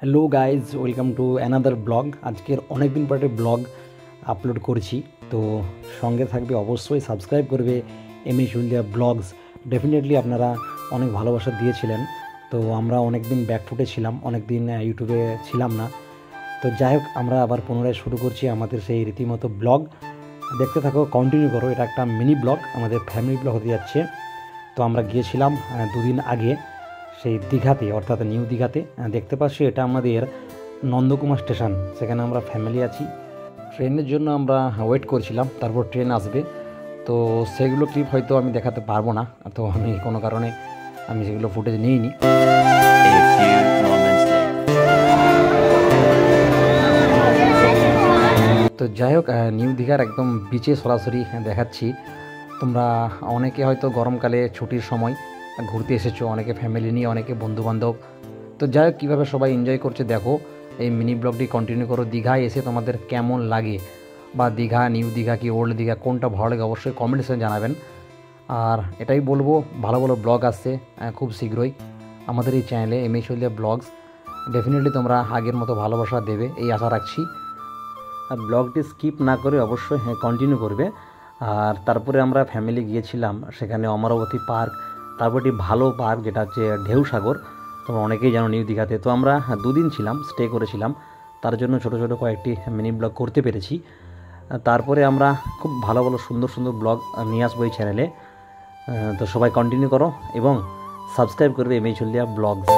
Hello guys, welcome to another blog. আজকের অনেক দিন পরে ব্লগ আপলোড করছি, তো সঙ্গে থাকবে, অবশ্যই সাবস্ক্রাইব করবে এমএস হলদিয়া ব্লগস। ডেফিনেটলি আপনারা অনেক ভালোবাসা দিয়েছিলেন, তো আমরা অনেক দিন ব্যাকফুটে ছিলাম, অনেক দিন ইউটিউবে ছিলাম না। তো যাই হোক, আমরা আবার পুনরায় শুরু করছি আমাদের সেই রীতিমতো ব্লগ। দেখতে থাকো, কন্টিনিউ করো। এটা একটা মিনি ব্লগ, আমাদের ফ্যামিলি ব্লগ হতে যাচ্ছে। তো আমরা গিয়েছিলাম দুদিন আগে সেই দীঘাতে, অর্থাৎ নিউ দীঘাতে। দেখতে পাচ্ছি এটা আমাদের নন্দকুমার স্টেশন, সেখানে আমরা ফ্যামিলি আছি। ট্রেনের জন্য আমরা ওয়েট করছিলাম, তারপর ট্রেন আসবে। তো সেগুলো ক্লিপ হয়তো আমি দেখাতে পারবো না, তো আমি কোনো কারণে আমি সেগুলো ফুটেজ নিইনি। তো যাই হোক, নিউ দীঘার একদম বিচে সরাসরি দেখাচ্ছি। তোমরা অনেকে হয়তো গরমকালে ছুটির সময় ঘুরতে এসেছো, অনেকে ফ্যামিলি নিয়ে, অনেকে বন্ধুবান্ধব। তো যাই হোক, কীভাবে সবাই এনজয় করছে দেখো। এই মিনি ব্লগটি কন্টিনিউ করো। দীঘায় এসে তোমাদের কেমন লাগে, বা দীঘা, নিউ দীঘা কি ওল্ড দীঘা, কোনটা ভালো লাগে অবশ্যই কমেন্ট সেকশনে জানাবেন। আর এটাই বলবো, ভালো ভালো ব্লগ আসছে খুব শীঘ্রই আমাদের এই চ্যানেলে এমএস হলদিয়া ব্লগস। ডেফিনেটলি তোমরা আগের মতো ভালোবাসা দেবে এই আশা রাখছি। আর ব্লগটি স্কিপ না করে অবশ্যই কন্টিনিউ করবে। আর তারপরে আমরা ফ্যামিলি গিয়েছিলাম সেখানে অমরাবতী পার্ক, তারপর একটি ভালো পার্ক যেটা হচ্ছে ঢেউসাগর। তোমরা অনেকেই জানো নিউ দীঘাতে। তো আমরা দুদিন ছিলাম, স্টে করেছিলাম, তার জন্য ছোটো ছোটো কয়েকটি মিনি ব্লগ করতে পেরেছি। তারপরে আমরা খুব ভালো ভালো সুন্দর সুন্দর ব্লগ নিয়ে আসবো এই চ্যানেলে। তো সবাই কন্টিনিউ করো এবং সাবস্ক্রাইব করবে এমএস হলদিয়া ব্লগস।